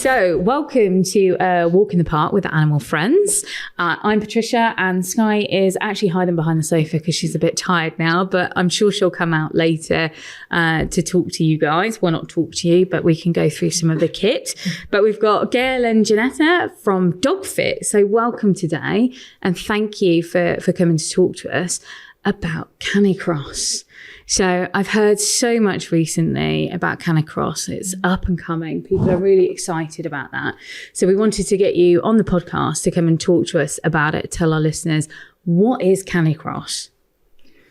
So, welcome to Walk in the Park with Animal Friends. I'm Patricia, and Skye is actually hiding behind the sofa because she's a bit tired now, but I'm sure she'll come out later to talk to you guys. Well, not talk to you, but we can go through some of the kit. But we've got Gail and Ginetta from DogFit. So, welcome today, and thank you for coming to talk to us about Canicross. So I've heard so much recently about Canicross. It's up and coming. People are really excited about that. So we wanted to get you on the podcast to come and talk to us about it. Tell our listeners, what is Canicross?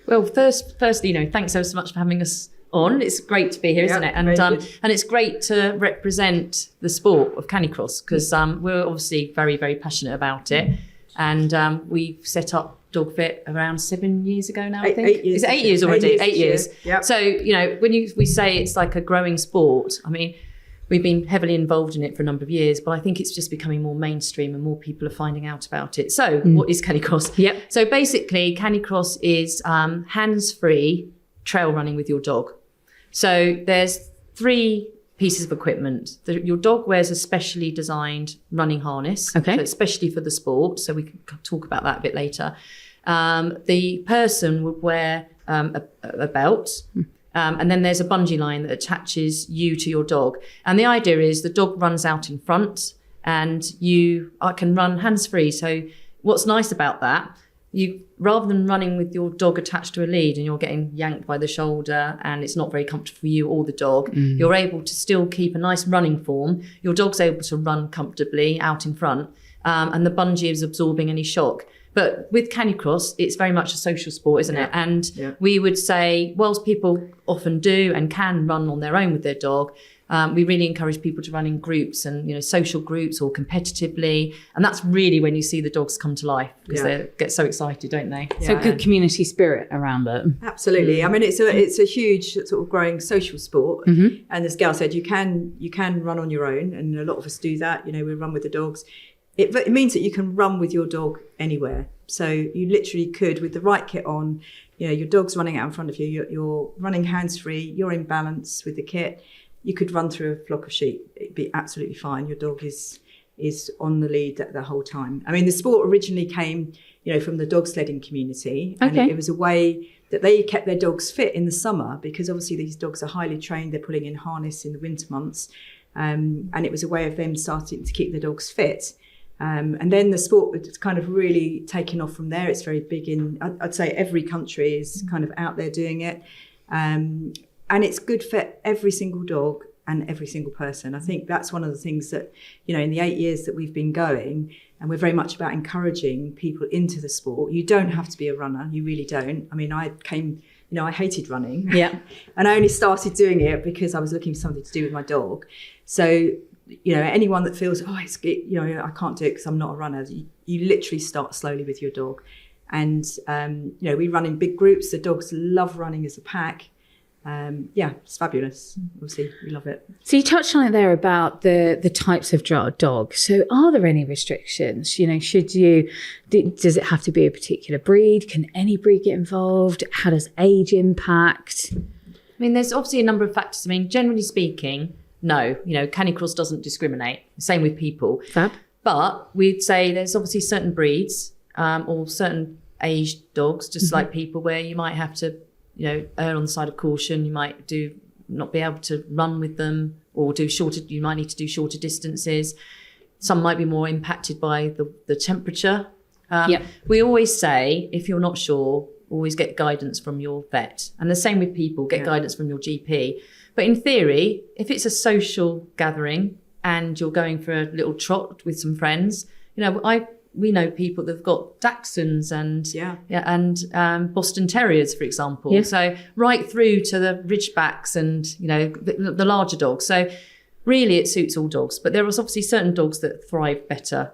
Well, firstly, thanks so much for having us on. It's great to be here, isn't it? And it's great to represent the sport of Canicross because we're obviously very, very passionate about it. And we've set up DogFit around 7 years ago now, I think. 8 years. Is it 8 years already? 8 years. Yep. So, when we say it's like a growing sport, I mean, we've been heavily involved in it for a number of years, but I think it's just becoming more mainstream and more people are finding out about it. So what is Canicross? Yep. So basically, Canicross is hands-free trail running with your dog. So there's 3 pieces of equipment. Your dog wears a specially designed running harness, okay, so especially for the sport. So we can talk about that a bit later. The person would wear a belt, and then there's a bungee line that attaches you to your dog. And the idea is the dog runs out in front, and you can run hands-free. So what's nice about that, you rather than running with your dog attached to a lead and you're getting yanked by the shoulder and it's not very comfortable for you or the dog, you're able to still keep a nice running form. Your dog's able to run comfortably out in front, and the bungee is absorbing any shock. But with Canicross, it's very much a social sport, isn't it? And we would say, whilst people often do and can run on their own with their dog, we really encourage people to run in groups and, social groups or competitively. And that's really when you see the dogs come to life because they get so excited, don't they? So good community spirit around it. Absolutely. I mean, it's a huge sort of growing social sport. And as Gail said, you can run on your own. And a lot of us do that. We run with the dogs. It means that you can run with your dog anywhere. So you literally could, with the right kit on, your dog's running out in front of you. You're running hands-free. You're in balance with the kit. You could run through a flock of sheep. It'd be absolutely fine. Your dog is on the lead the whole time. I mean, the sport originally came, from the dog sledding community. And it was a way that they kept their dogs fit in the summer because obviously these dogs are highly trained. They're pulling in harness in the winter months. And it was a way of them starting to keep the dogs fit. And then the sport has kind of really taken off from there. It's very big I'd say every country is kind of out there doing it. And it's good for every single dog and every single person. I think that's one of the things that, in the 8 years that we've been going, and we're very much about encouraging people into the sport. You don't have to be a runner. You really don't. I mean, I hated running. Yeah. And I only started doing it because I was looking for something to do with my dog. So, anyone that feels, I can't do it because I'm not a runner, you literally start slowly with your dog. And, we run in big groups. The dogs love running as a pack. It's fabulous. Obviously, we love it. So you touched on it there about the types of dog. So are there any restrictions? Does it have to be a particular breed? Can any breed get involved? How does age impact? I mean, there's obviously a number of factors. I mean, generally speaking, no, Canicross doesn't discriminate. Same with people. Fab. But we'd say there's obviously certain breeds or certain aged dogs, just like people, where you might have to err on the side of caution. You might not be able to run with them or you might need to do shorter distances. Some might be more impacted by the temperature. We always say, if you're not sure, always get guidance from your vet. And the same with people, get guidance from your GP. But in theory, if it's a social gathering and you're going for a little trot with some friends, we know people that've got Dachshunds and Boston Terriers, for example. Yeah. So right through to the Ridgebacks and the larger dogs. So really, it suits all dogs. But there are obviously certain dogs that thrive better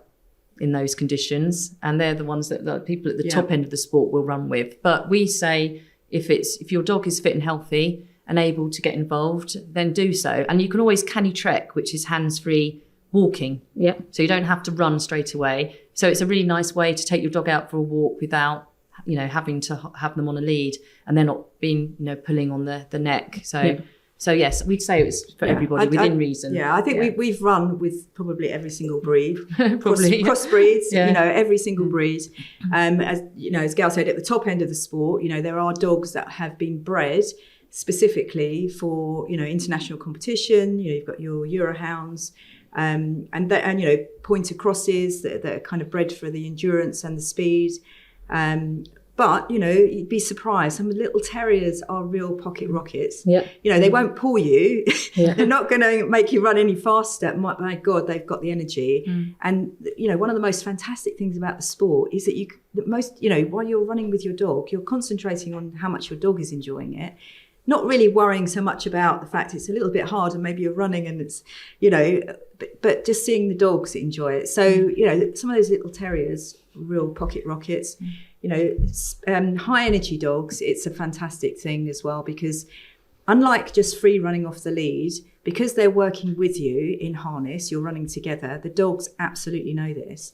in those conditions, and they're the ones that the people at the top end of the sport will run with. But we say if your dog is fit and healthy and able to get involved, then do so. And you can always Canitrek, which is hands-free walking. Yeah. So you don't have to run straight away. So it's a really nice way to take your dog out for a walk without, having to have them on a lead and they're not being, pulling on the neck. So So yes, we'd say it's for everybody within reason. Yeah, I think we've run with probably every single breed, probably cross breeds. You know, every single breed. As you know, as Gail said, at the top end of the sport, you know, there are dogs that have been bred specifically for, you know, international competition. You know, you've got your Eurohounds, and you know, pointer crosses that are kind of bred for the endurance and the speed. But, you know, you'd be surprised. Some little terriers are real pocket rockets. Yeah. You know, they won't pull you. They're not going to make you run any faster. My God, they've got the energy. And, you know, one of the most fantastic things about the sport is that you know, while you're running with your dog, you're concentrating on how much your dog is enjoying it. Not really worrying so much about the fact it's a little bit hard and maybe you're running and it's, you know, but just seeing the dogs enjoy it. So, you know, some of those little terriers, real pocket rockets, you know, high energy dogs, it's a fantastic thing as well, because unlike just free running off the lead, because they're working with you in harness, you're running together, the dogs absolutely know this.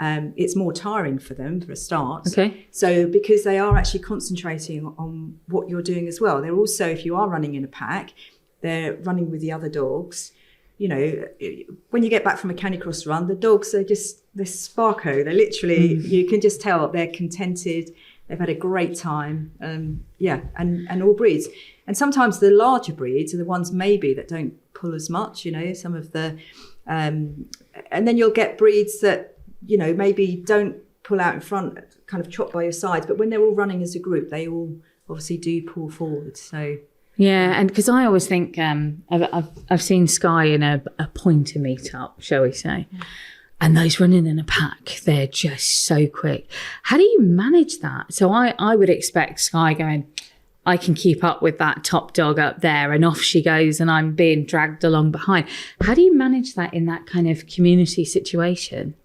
It's more tiring for them for a start. Okay. So because they are actually concentrating on what you're doing as well. They're also, if you are running in a pack, they're running with the other dogs. You know, when you get back from a Canicross run, the dogs are just this sparko. They're literally, you can just tell they're contented. They've had a great time. And all breeds. And sometimes the larger breeds are the ones maybe that don't pull as much, you know, some of the, and then you'll get breeds that, you know, maybe don't pull out in front, kind of chop by your sides. But when they're all running as a group, they all obviously do pull forward. So yeah, and because I always think I've seen Skye in a pointer meetup, shall we say, and those running in a pack, they're just so quick. How do you manage that? So I would expect Skye going, I can keep up with that top dog up there, and off she goes, and I'm being dragged along behind. How do you manage that in that kind of community situation?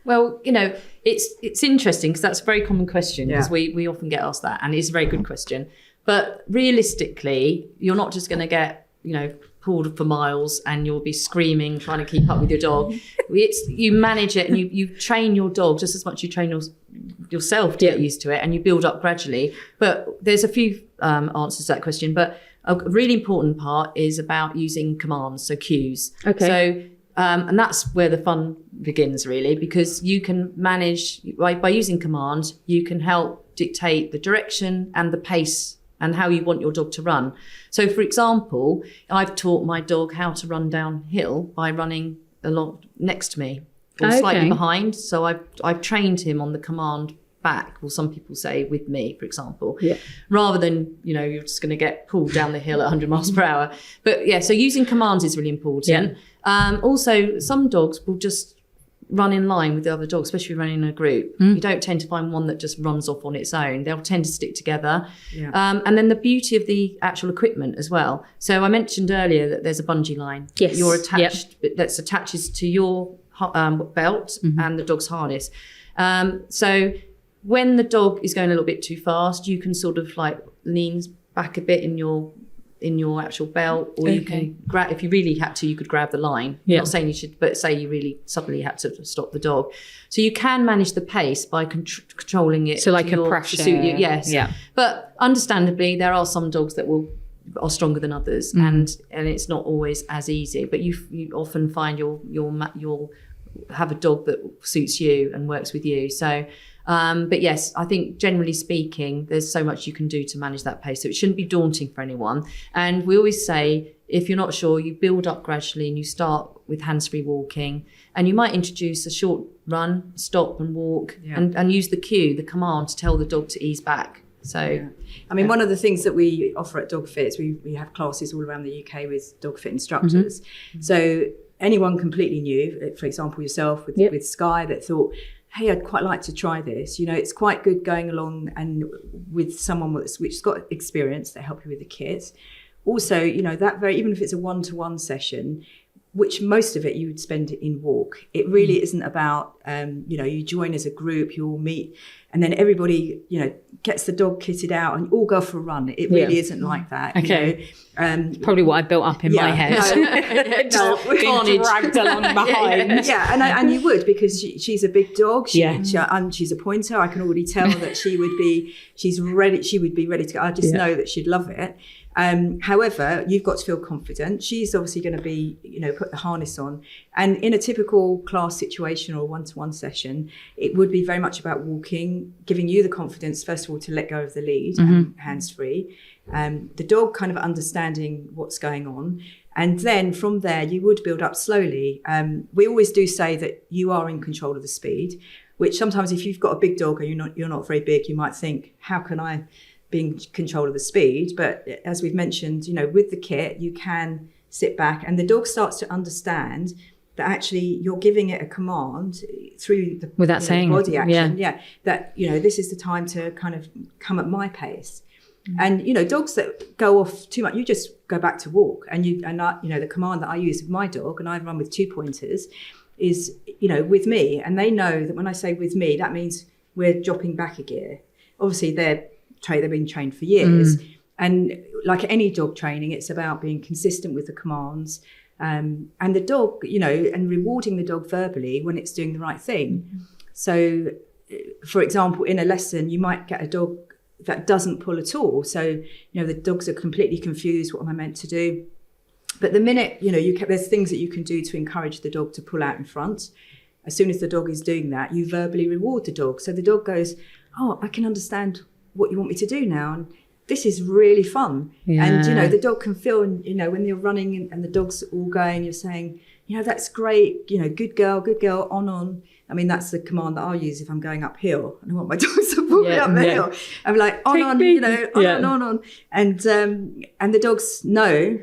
Well, you know, it's interesting because that's a very common question, because we often get asked that, and it's a very good question. But realistically, you're not just going to get, you know, pulled for miles and you'll be screaming, trying to keep up with your dog. You manage it, and you train your dog just as much as you train yourself to get used to it, and you build up gradually. But there's a few answers to that question. But a really important part is about using commands, so cues. Okay. So, and that's where the fun begins, really, because you can manage, by using commands, you can help dictate the direction and the pace and how you want your dog to run. So, for example, I've taught my dog how to run downhill by running along next to me or slightly behind. So I've trained him on the command back, or some people say with me, for example, rather than, you know, you're just going to get pulled down the hill at 100 miles per hour. But yeah, so using commands is really important. Also, some dogs will just run in line with the other dogs, especially running in a group. You don't tend to find one that just runs off on its own. They'll tend to stick together. And then the beauty of the actual equipment as well. So I mentioned earlier that there's a bungee line. Yes. You're attached, that attaches to your belt and the dog's harness. So when the dog is going a little bit too fast, you can sort of like lean back a bit in your actual belt, or you can grab, if you really had to, you could grab the line. Not saying you should, but say you really suddenly had to stop the dog. So you can manage the pace by controlling it. So like a pressure. To suit you. Yes. Yeah. But understandably, there are some dogs that are stronger than others, and it's not always as easy. But you often find you'll have a dog that suits you and works with you. So. But yes, I think generally speaking, there's so much you can do to manage that pace. So it shouldn't be daunting for anyone. And we always say, if you're not sure, you build up gradually, and you start with hands-free walking, and you might introduce a short run, stop and walk, and use the cue, the command, to tell the dog to ease back. So, I mean, one of the things that we offer at DogFit is we have classes all around the UK with DogFit instructors. So anyone completely new, for example, yourself with Skye, that thought, hey, I'd quite like to try this. You know, it's quite good going along and with someone which's got experience that help you with the kit. Also, you know, even if it's a one-to-one session, which most of it you would spend in walk, it really isn't about, you know, you join as a group, you all meet and then everybody, gets the dog kitted out and all go for a run. It really isn't like that. Okay. Probably what I built up in my head. Being dragged along behind. Yeah, and you would, because she's a big dog. She's a pointer. I can already tell that she would be ready to go. I just know that she'd love it. However, you've got to feel confident. She's obviously going to be, put the harness on. And in a typical class situation or one-to-one session, it would be very much about walking, giving you the confidence, first of all, to let go of the lead, hands-free. The dog kind of understanding what's going on. And then from there, you would build up slowly. We always do say that you are in control of the speed, which sometimes if you've got a big dog and you're not very big, you might think, how can I be in control of the speed? But as we've mentioned, with the kit, you can sit back and the dog starts to understand that actually you're giving it a command through the body action. That, this is the time to kind of come at my pace. And, dogs that go off too much, you just go back to walk. And the command that I use with my dog, and I run with 2 pointers, is, with me. And they know that when I say with me, that means we're dropping back a gear. Obviously, they've been trained for years. And like any dog training, it's about being consistent with the commands. And the dog, and rewarding the dog verbally when it's doing the right thing. So, for example, in a lesson, you might get a dog that doesn't pull at all. So, the dogs are completely confused. What am I meant to do? But the minute, there's things that you can do to encourage the dog to pull out in front. As soon as the dog is doing that, you verbally reward the dog. So the dog goes, oh, I can understand what you want me to do now. And this is really fun. Yeah. And, the dog can feel, when you're running and the dog's all going, you're saying, that's great. Good girl, on. I mean, that's the command that I'll use if I'm going uphill and I want my dogs to pull me up the hill. I'm like, on, on. And the dogs know,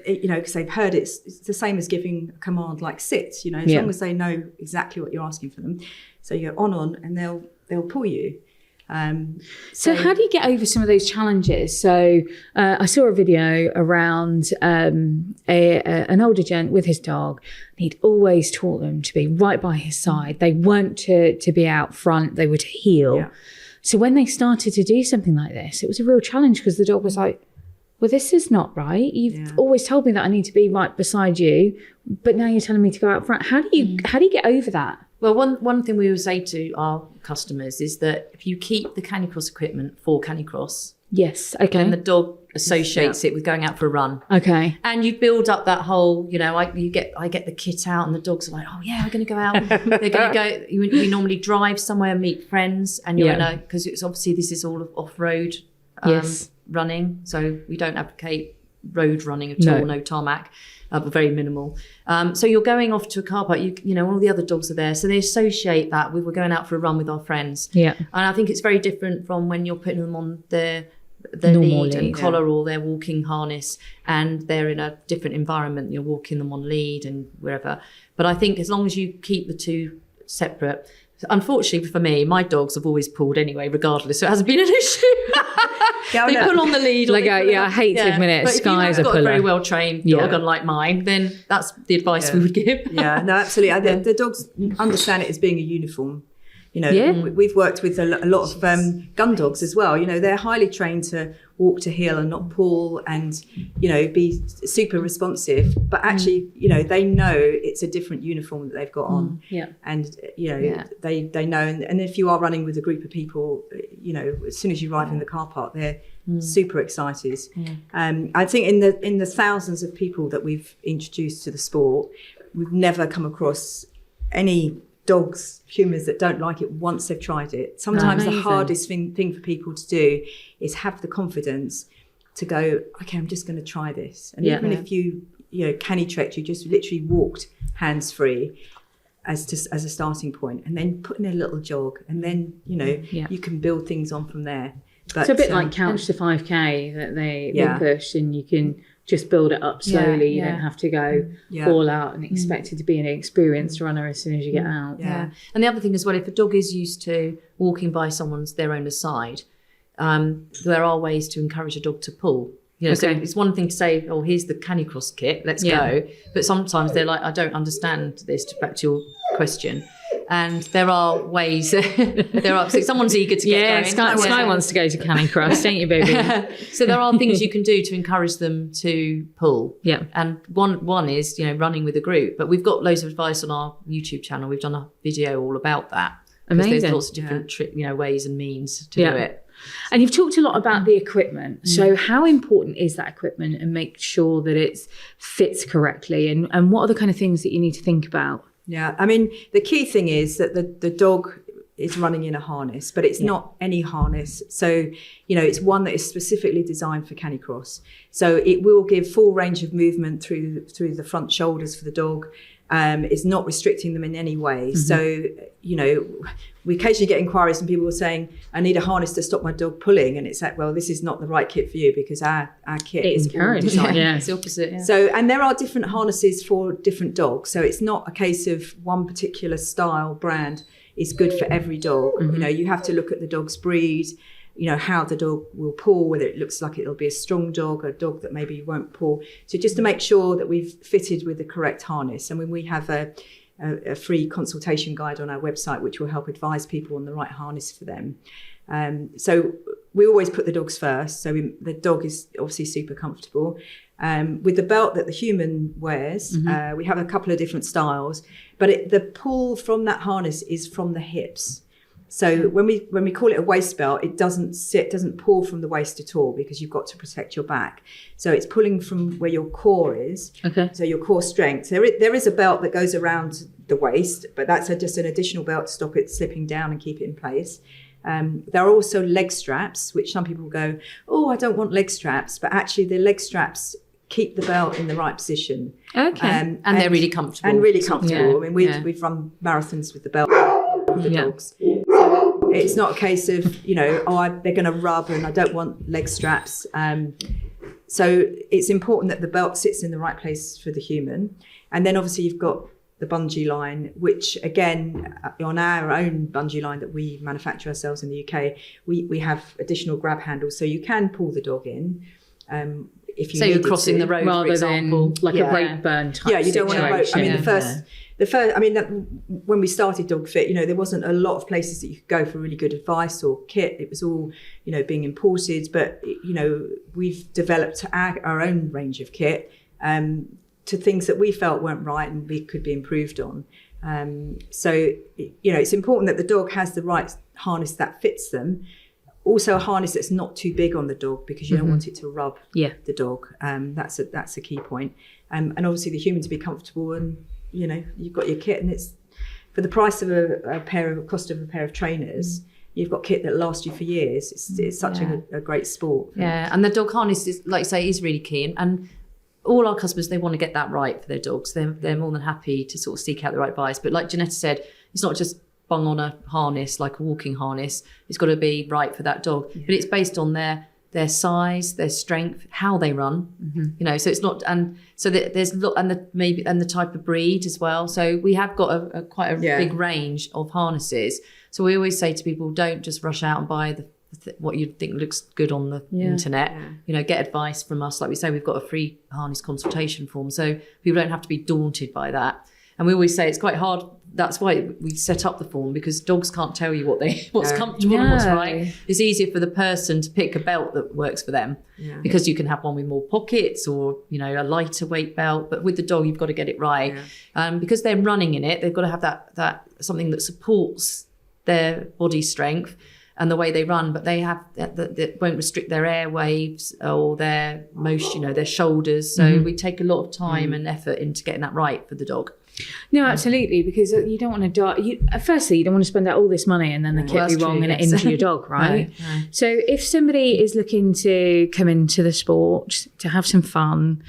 because they've heard it's the same as giving a command like sit, as long as they know exactly what you're asking for them. So you go on, and they'll pull you. So how do you get over some of those challenges? So I saw a video around an older gent with his dog. He'd always taught them to be right by his side. They weren't to be out front. They were to heel. Yeah. So when they started to do something like this, it was a real challenge because the dog was like, well, this is not right. You've always told me that I need to be right beside you, but now you're telling me to go out front. How do you get over that? Well, one thing we would say to our customers is that if you keep the Canicross equipment for Canicross, yes, okay, and the dog associates it with going out for a run, okay, and you build up that whole, I get the kit out, and the dogs are like, oh yeah, we're going to go out. They're going to go. We normally drive somewhere, meet friends, and you're because it's obviously this is all off road running, so we don't advocate road running at all, no tarmac. Very minimal. So you're going off to a car park, all the other dogs are there. So they associate that with we're going out for a run with our friends. Yeah. And I think it's very different from when you're putting them on their lead and collar or their walking harness and they're in a different environment. You're walking them on lead and wherever. But I think as long as you keep the two separate, unfortunately for me, my dogs have always pulled anyway, regardless. So it hasn't been an issue. They pull on the lead. I hate to admit it, Skye's a puller. If you've got a very well-trained dog, unlike mine, then that's the advice we would give. Yeah, no, absolutely. The dogs understand it as being a uniform. We've worked with a lot of gun dogs as well. They're highly trained to walk to heel and not pull and, be super responsive. But actually, they know it's a different uniform that they've got on. And, they know. And if you are running with a group of people, as soon as you arrive in the car park, they're super excited. I think in the thousands of people that we've introduced to the sport, we've never come across any humans that don't like it once they've tried it. Sometimes the hardest thing for people to do is have the confidence to go, okay, I'm just going to try this. And even if you Canicross, you just literally walked hands-free as a starting point and then put in a little jog and then, you can build things on from there. But, it's a bit like Couch to 5K that they push and you can just build it up slowly. You don't have to go all out and expect it to be an experienced runner as soon as you get out. Yeah. And the other thing as well, if a dog is used to walking by their owner's side, there are ways to encourage a dog to pull. So it's one thing to say, oh, here's the Canicross kit, let's go. But sometimes they're like, I don't understand this, back to your question. And there are ways. So someone's eager to get going. Skye wants to go to Canicross, don't you, baby? So there are things you can do to encourage them to pull. Yeah. And one is, running with a group. But we've got loads of advice on our YouTube channel. We've done a video all about that. Amazing. There's lots of different ways and means to do it. And you've talked a lot about the equipment. So how important is that equipment, and make sure that it fits correctly? And what are the kind of things that you need to think about? Yeah, I mean, the key thing is that the dog is running in a harness, but it's not any harness. So, it's one that is specifically designed for Canicross. So it will give full range of movement through the front shoulders for the dog. It's not restricting them in any way. So, we occasionally get inquiries and people are saying, I need a harness to stop my dog pulling. And it's like, well, this is not the right kit for you, because our kit is designed. It's the opposite. Yeah. So, and there are different harnesses for different dogs. So it's not a case of one particular style brand is good for every dog. You have to look at the dog's breed, how the dog will pull, whether it looks like it'll be a strong dog, a dog that maybe won't pull. So just to make sure that we've fitted with the correct harness. I mean, we have a free consultation guide on our website, which will help advise people on the right harness for them. So we always put the dogs first. So the dog is obviously super comfortable. With the belt that the human wears, we have a couple of different styles, but the pull from that harness is from the hips. So when we call it a waist belt, it doesn't pull from the waist at all, because you've got to protect your back. So it's pulling from where your core is. Okay. So your core strength. There is a belt that goes around the waist, but that's just an additional belt to stop it slipping down and keep it in place. There are also leg straps, which some people go, oh, I don't want leg straps, but actually the leg straps keep the belt in the right position. Okay. And they're really comfortable. I mean, we've run marathons with the belt for the dogs. So it's not a case of, they're going to rub and I don't want leg straps. So it's important that the belt sits in the right place for the human. And then obviously you've got the bungee line, which again, on our own bungee line that we manufacture ourselves in the UK, we have additional grab handles. So you can pull the dog in. If you you're crossing the road, rather for example, than like a rope burn type. Yeah, you don't want to rope. I mean, situation. the first. I mean, when we started DogFit, there wasn't a lot of places that you could go for really good advice or kit. It was all, being imported. But we've developed our own range of kit to things that we felt weren't right and we could be improved on. So it's important that the dog has the right harness that fits them. Also a harness that's not too big on the dog, because you don't want it to rub the dog. That's a key point. And obviously the human to be comfortable, and you've got your kit, and it's for the price of cost of a pair of trainers. You've got kit that lasts you for years. It's such a great sport. Yeah, and the dog harness is, like I say, is really key. And all our customers, they want to get that right for their dogs. They're more than happy to sort of seek out the right advice. But like Ginetta said, it's not just bung on a harness like a walking harness. It's got to be right for that dog. But it's based on their size, their strength, how they run. So it's not, and so there's the type of breed as well. So we have got quite a big range of harnesses. So we always say to people, don't just rush out and buy what you think looks good on the internet. Get advice from us. Like we say, we've got a free harness consultation form, so people don't have to be daunted by that. And we always say it's quite hard. That's why we set up the form, because dogs can't tell you what's comfortable and what's right. It's easier for the person to pick a belt that works for them, because you can have one with more pockets or a lighter weight belt. But with the dog, you've got to get it right, because they're running in it. They've got to have that something that supports their body strength and the way they run, but they have that won't restrict their airwaves or their motion, their shoulders. So we take a lot of time and effort into getting that right for the dog. No, absolutely, because you don't want to die. Firstly, you don't want to spend out all this money and then the kit be wrong and it injure your dog, right? No. So if somebody is looking to come into the sport to have some fun,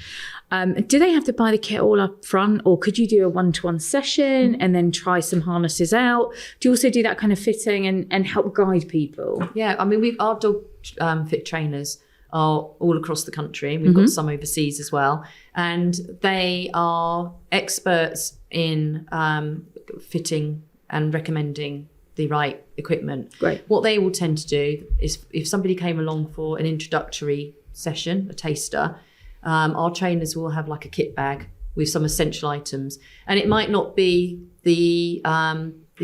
do they have to buy the kit all up front, or could you do a one-to-one session and then try some harnesses out? Do you also do that kind of fitting and help guide people? Yeah, I mean, our dog fit trainers are all across the country. We've got some overseas as well, and they are experts in fitting and recommending the right equipment. Great. What they will tend to do is, if somebody came along for an introductory session, a taster, our trainers will have like a kit bag with some essential items, and it might not be the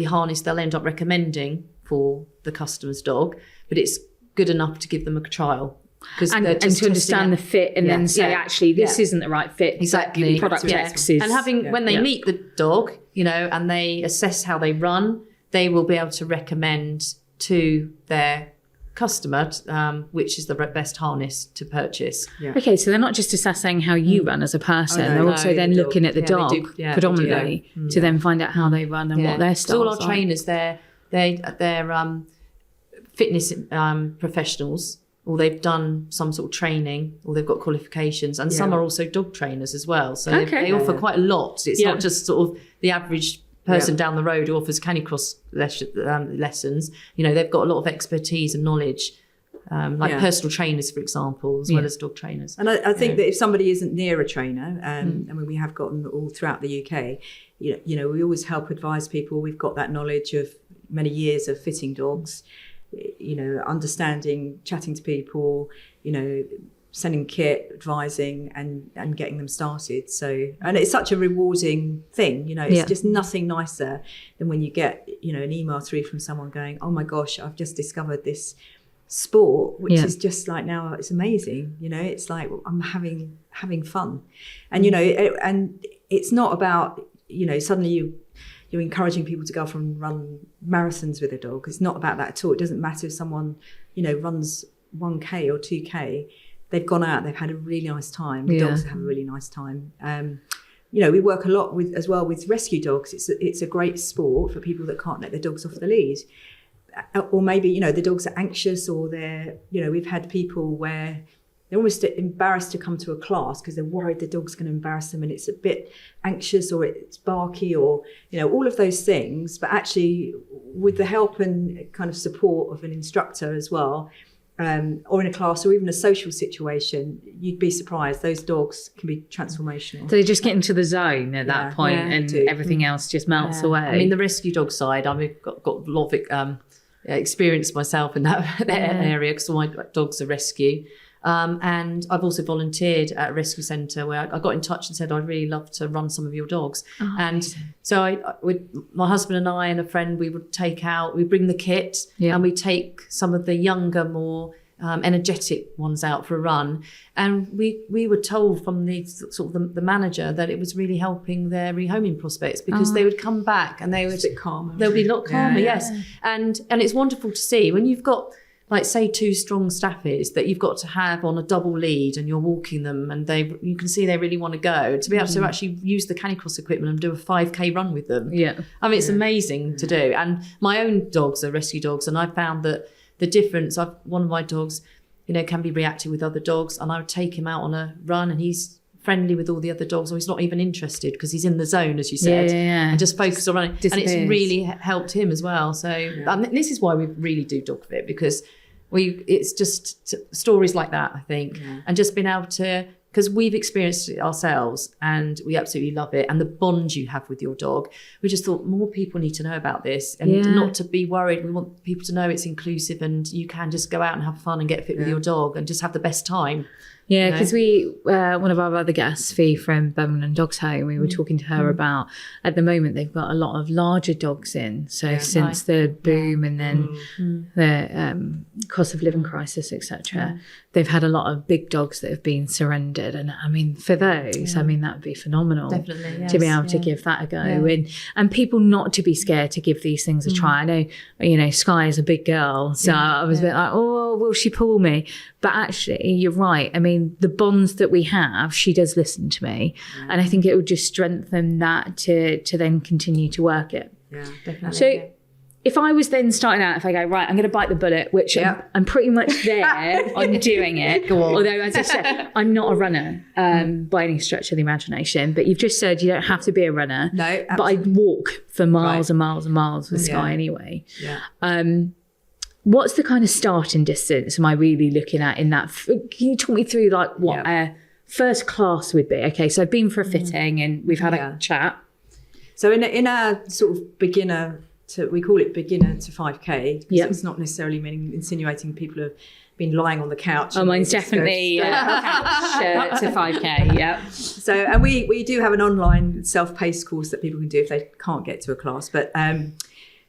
harness they'll end up recommending for the customer's dog, but it's good enough to give them a trial. And to understand the fit and then say, actually, this isn't the right fit. Exactly. Product X is. And when they meet the dog, and they assess how they run, they will be able to recommend to their customer which is the best harness to purchase. Okay, so they're not just assessing how you run as a person, they're also then looking at the dog predominantly to then find out how they run and what their styles are. All our trainers, they're fitness professionals, or they've done some sort of training, or they've got qualifications, and some are also dog trainers as well. So they offer quite a lot. It's not just sort of the average person down the road who offers Canicross lessons. They've got a lot of expertise and knowledge, personal trainers, for example, as well as dog trainers. And I think that if somebody isn't near a trainer, we have gotten all throughout the UK, we always help advise people. We've got that knowledge of many years of fitting dogs, understanding, chatting to people, sending kit, advising and getting them started. So, and it's such a rewarding thing, it's just nothing nicer than when you get, an email through from someone going, oh my gosh, I've just discovered this sport, which is just like, now it's amazing. It's like, I'm having fun. And, and it's not about, suddenly you're encouraging people to go off and run marathons with a dog. It's not about that at all. It doesn't matter if someone, runs 1K or 2K. They've gone out, they've had a really nice time. The dogs have a really nice time. We work a lot with rescue dogs. It's a great sport for people that can't let their dogs off the lead. Or maybe, the dogs are anxious, or we've had people where they're almost embarrassed to come to a class because they're worried the dog's going to embarrass them and it's a bit anxious, or it's barky, or, all of those things. But actually, with the help and kind of support of an instructor as well, or in a class or even a social situation, you'd be surprised. Those dogs can be transformational. So they just get into the zone at that point, and everything else just melts away. I mean, the rescue dog side, I've got a lot of experience myself in that area, because all my dogs are rescue. And I've also volunteered at a rescue centre where I got in touch and said, I'd really love to run some of your dogs. So with my husband and I and a friend, we would we bring the kit and we take some of the younger, more energetic ones out for a run. And we were told from the sort of the manager that it was really helping their rehoming prospects, because they would come back and they would be calmer. They'll be a lot calmer, yes. And it's wonderful to see when you've got, like, say, 2 strong staffies that you've got to have on a double lead, and you're walking them, and you can see they really want to go, to be able to actually use the Canicross equipment and do a 5K run with them. I mean, it's amazing to do. And my own dogs are rescue dogs, and I found that the difference, one of my dogs, can be reactive with other dogs, and I would take him out on a run and he's friendly with all the other dogs, or he's not even interested because he's in the zone, as you said, and just focused on running. And it's really helped him as well. So this is why we really do DogFit, because it's just stories like that, I think, and just being able to, because we've experienced it ourselves and we absolutely love it, and the bond you have with your dog. We just thought more people need to know about this, and not to be worried. We want people to know it's inclusive, and you can just go out and have fun and get fit with your dog and just have the best time. Yeah, because one of our other guests, Fee from Birmingham Dogs Home, we were talking to her about, at the moment, they've got a lot of larger dogs in. So since the boom and then the cost of living crisis, etc., they've had a lot of big dogs that have been surrendered. And I mean, for those, I mean, that would be phenomenal. Definitely, yes, to be able to give that a go. And people not to be scared to give these things a try. I know, Skye is a big girl, so I was a bit like, oh, will she pull me? But actually, you're right. I mean, the bonds that we have, she does listen to me. And I think it would just strengthen that to then continue to work it. Yeah, definitely. So if I was then starting out, if I go, right, I'm going to bite the bullet, which I'm pretty much there on doing it. Go on. Although, as I said, I'm not a runner by any stretch of the imagination. But you've just said you don't have to be a runner. No, absolutely. But I walk for miles and miles and miles with Skye anyway. Yeah. What's the kind of starting distance am I really looking at in that? Can you talk me through like what a first class would be? Okay, so I've been for a fitting and we've had a chat. So in a sort of beginner we call it beginner to 5K. So it's not necessarily insinuating people have been lying on the couch. Oh, mine's definitely couch to 5K. Yeah. So, and we do have an online self-paced course that people can do if they can't get to a class, but.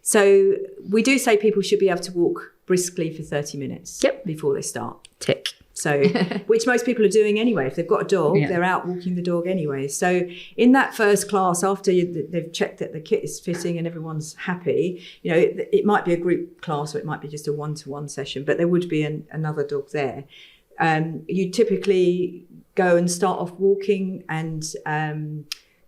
So we do say people should be able to walk briskly for 30 minutes before they start. Tick. So, which most people are doing anyway. If they've got a dog, they're out walking the dog anyway. So in that first class, after they've checked that the kit is fitting and everyone's happy, you know, it might be a group class or it might be just a one-to-one session, but there would be another dog there. You typically go and start off walking and,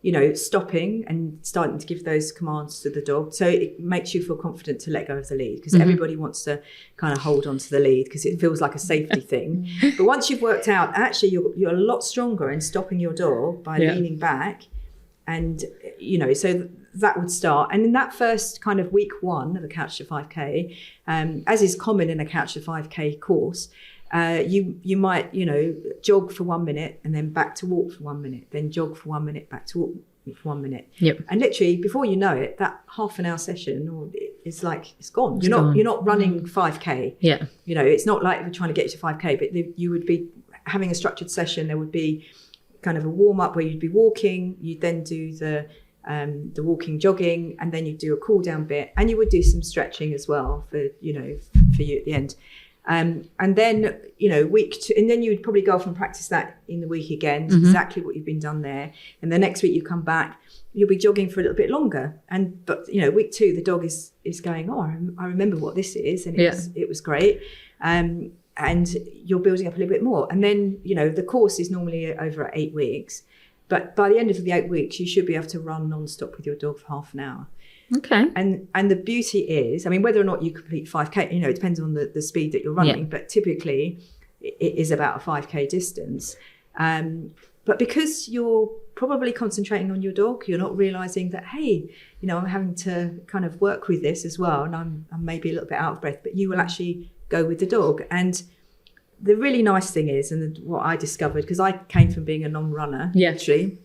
you know, stopping and starting to give those commands to the dog. So it makes you feel confident to let go of the lead, because everybody wants to kind of hold on to the lead because it feels like a safety thing. But once you've worked out, actually, you're a lot stronger in stopping your dog by leaning back. And, you know, so that would start. And in that first kind of week 1 of a Couch to 5K, as is common in a Couch to 5K course, you might, you know, jog for 1 minute and then back to walk for 1 minute, then jog for 1 minute, back to walk for 1 minute. And literally before you know it, that half an hour session is like, it's gone. You're not running 5K. You know, it's not like we're trying to get you to 5K, but you would be having a structured session. There would be kind of a warm up where you'd be walking, you'd then do the walking, jogging, and then you'd do a cool down bit, and you would do some stretching as well for you at the end. And then, you know, week 2, and then you would probably go off and practice that in the week again, exactly what you've been done there. And the next week you come back, you'll be jogging for a little bit longer. But, you know, week 2, the dog is going, oh, I remember what this is. And it was great. And you're building up a little bit more. And then, you know, the course is normally over 8 weeks. But by the end of the 8 weeks, you should be able to run non-stop with your dog for half an hour. Okay. And the beauty is, I mean, whether or not you complete 5K, you know, it depends on the speed that you're running, but typically it is about a 5K distance. But because you're probably concentrating on your dog, you're not realizing that, hey, you know, I'm having to kind of work with this as well. And I'm maybe a little bit out of breath, but you will actually go with the dog. And the really nice thing is, and what I discovered, because I came from being a non-runner, actually,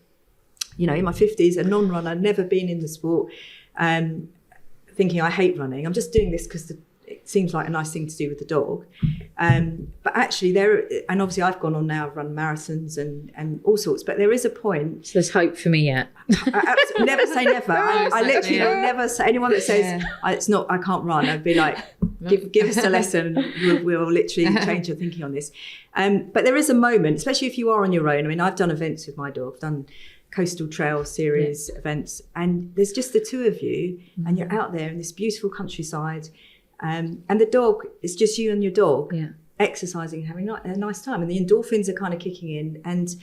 you know, in my 50s, a non-runner, never been in the sport, thinking I hate running. I'm just doing this because it seems like a nice thing to do with the dog. But actually and obviously I've gone on now, run marathons and all sorts, but there is a point. So there's hope for me yet. Never say never. I literally will never say, anyone that says I can't run, I'd be like, give us a lesson. We'll literally change your thinking on this. But there is a moment, especially if you are on your own. I mean, I've done events with my dog. I've done Coastal Trail Series events, and there's just the two of you, and you're out there in this beautiful countryside, and the dog, it's just you and your dog exercising and having a nice time, and the endorphins are kind of kicking in, and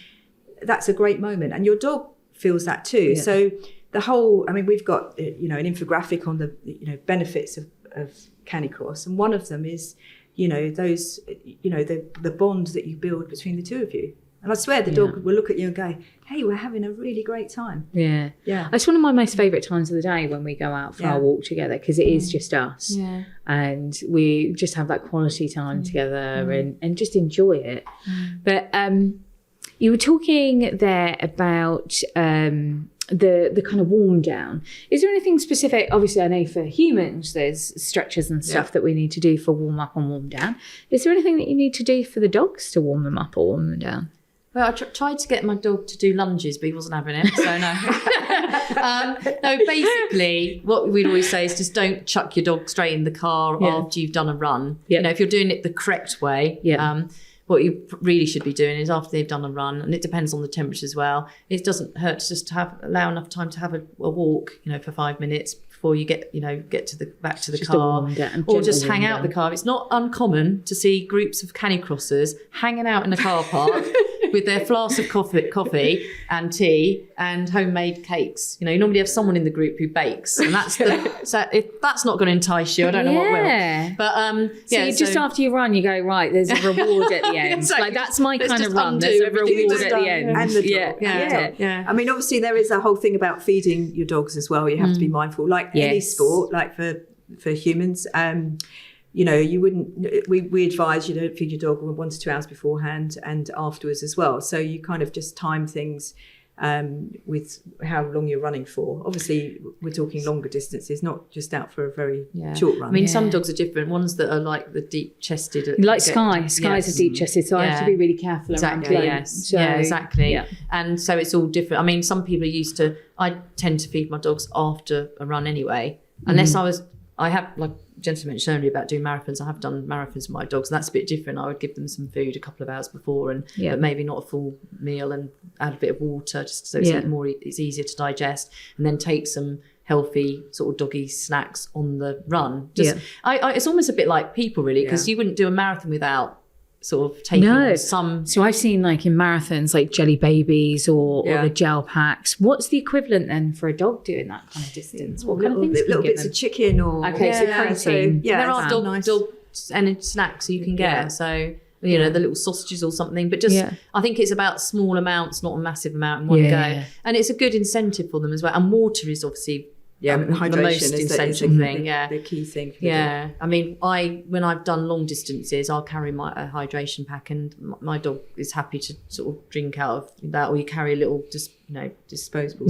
that's a great moment, and your dog feels that too. So the whole, I mean, we've got, you know, an infographic on the, you know, benefits of Canicross, and one of them is, you know, those, you know, the bond that you build between the two of you. And I swear the dog will look at you and go, hey, we're having a really great time. Yeah. It's one of my most favourite times of the day when we go out for our walk together, because it is just us. And we just have that quality time together and just enjoy it. But you were talking there about the kind of warm down. Is there anything specific? Obviously, I know for humans, there's stretches and stuff that we need to do for warm up and warm down. Is there anything that you need to do for the dogs to warm them up or warm them down? Well, I tried to get my dog to do lunges, but he wasn't having it, so no. No, basically, what we'd always say is just don't chuck your dog straight in the car after you've done a run. You know, if you're doing it the correct way, what you really should be doing is after they've done a run, and it depends on the temperature as well, it doesn't hurt to just allow enough time to have a walk, you know, for 5 minutes before you get to the back to the just car, or just hang out the car. It's not uncommon to see groups of Canicrossers hanging out in a car park with their flask of coffee and tea and homemade cakes. You know, you normally have someone in the group who bakes, and so if that's not going to entice you, I don't know what will. But So after you run, you go, right, there's a reward at the end. Exactly. Like, that's my kind of run. There's a reward at the end. And the dog. I mean, obviously there is a whole thing about feeding your dogs as well. You have to be mindful, like any sport, like for humans. You know, you wouldn't. We advise you don't feed your dog 1 to 2 hours beforehand and afterwards as well. So you kind of just time things with how long you're running for. Obviously, we're talking longer distances, not just out for a very short run. I mean, some dogs are different. Ones that are like the deep-chested, like Skye. Skye's are deep-chested, so I have to be really careful around clothes. Exactly. And so it's all different. I mean, some people are used to. I tend to feed my dogs after a run anyway, unless I was I have, like Jennifer mentioned earlier about doing marathons. I have done marathons with my dogs, and that's a bit different. I would give them some food a couple of hours before, but maybe not a full meal, and add a bit of water just so it's easier to digest, and then take some healthy sort of doggy snacks on the run. It's almost a bit like people, really, because you wouldn't do a marathon without sort of taking some. So I've seen like in marathons like jelly babies or the gel packs. What's the equivalent then for a dog doing that kind of distance? What kind of things little bits of chicken or protein. So, there are dog and snacks you can get. So the little sausages or something, but just I think it's about small amounts, not a massive amount in one go, and it's a good incentive for them as well. And water is obviously hydration the most essential thing. The key thing. For I mean, when I've done long distances, I'll carry a hydration pack, and my dog is happy to sort of drink out of that. Or you carry a little disposable,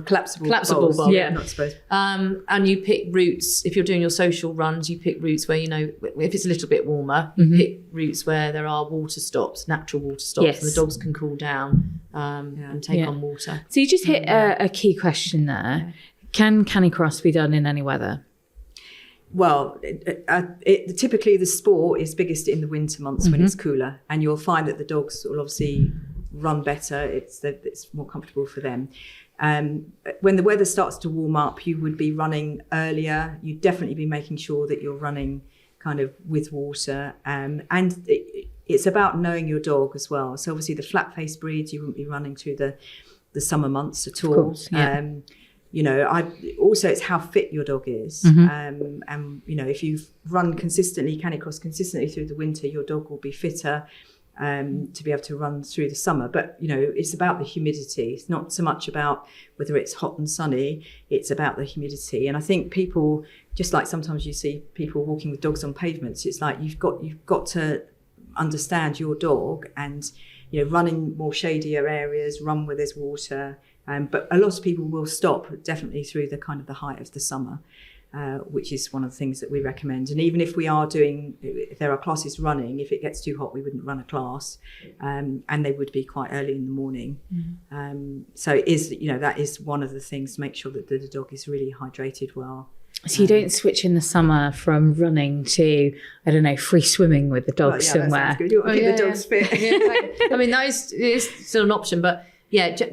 collapsible bowls. Bowl, not disposable. And you pick routes. If you're doing your social runs, you pick routes where if it's a little bit warmer, you pick routes where there are water stops, natural water stops, and the dogs can cool down and take on water. So you just hit a key question there. Can Canicross be done in any weather? Well, typically the sport is biggest in the winter months when it's cooler, and you'll find that the dogs will obviously run better. It's more comfortable for them. When the weather starts to warm up, you would be running earlier. You'd definitely be making sure that you're running kind of with water, and it's about knowing your dog as well. So obviously the flat-faced breeds, you wouldn't be running through the summer months at all. Of course, also it's how fit your dog is. And if you've run Canicross consistently through the winter, your dog will be fitter to be able to run through the summer. But it's about the humidity. It's not so much about whether it's hot and sunny, it's about the humidity. And I think people, just like sometimes you see people walking with dogs on pavements, it's like you've got to understand your dog, and run in more shadier areas, run where there's water. But a lot of people will stop definitely through the kind of the height of the summer, which is one of the things that we recommend. And even if there are classes running, if it gets too hot, we wouldn't run a class, and they would be quite early in the morning. So it is, that is one of the things to make sure that the dog is really hydrated well. So you don't switch in the summer from running to, I don't know, free swimming with the dog somewhere. That sounds good. You want to keep the dogs fit. I mean, that is still an option, but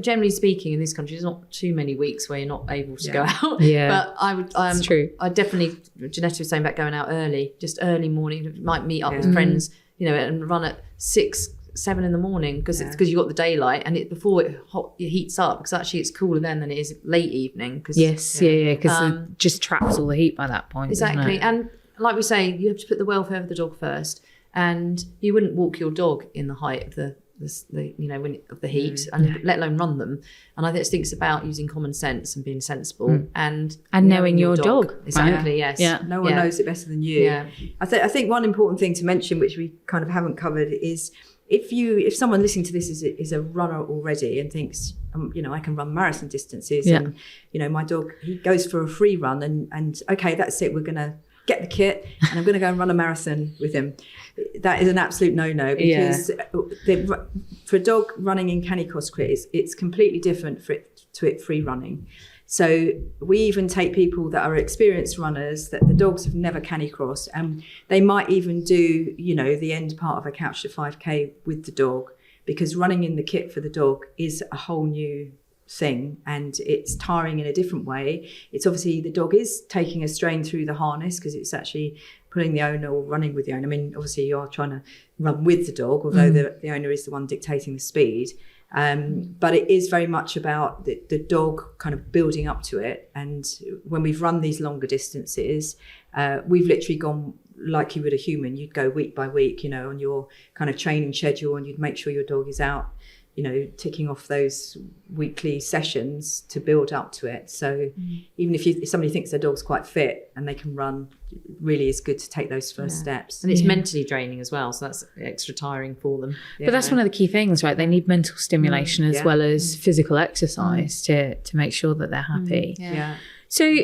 generally speaking, in this country, there's not too many weeks where you're not able to go out. But I would, it's true. I definitely, Ginetta was saying about going out early, just early morning. Might meet up with friends, and run at 6, 7 in the morning because you've got the daylight, and before it heats up, because actually it's cooler then than it is late evening. Because because it just traps all the heat by that point. Exactly, and like we say, you have to put the welfare of the dog first, and you wouldn't walk your dog in the height of the heat, and let alone run them. And I just think it's about using common sense and being sensible and knowing your dog. Exactly. Right? Yes. No one knows it better than you. I think one important thing to mention, which we kind of haven't covered, is if someone listening to this is a runner already and thinks, I can run marathon distances, and my dog, he goes for a free run, and okay, that's it, we're gonna get the kit and I'm going to go and run a marathon with him. That is an absolute no-no, because for a dog running in Canicross crit, it's completely different to it free running. So we even take people that are experienced runners, that the dogs have never Canicrossed, and they might even do, the end part of a couch to 5K with the dog, because running in the kit for the dog is a whole new thing, and it's tiring in a different way. It's obviously, the dog is taking a strain through the harness because it's actually pulling the owner or running with the owner. I mean, obviously you are trying to run with the dog, although the owner is the one dictating the speed. But it is very much about the dog kind of building up to it. And when we've run these longer distances, we've literally gone like you would a human. You'd go week by week, on your kind of training schedule, and you'd make sure your dog is out, ticking off those weekly sessions to build up to it. So even if somebody thinks their dog's quite fit and they can run, it really is good to take those first steps. And it's mentally draining as well, so that's extra tiring for them. But that's one of the key things, right? They need mental stimulation as well as physical exercise to make sure that they're happy. So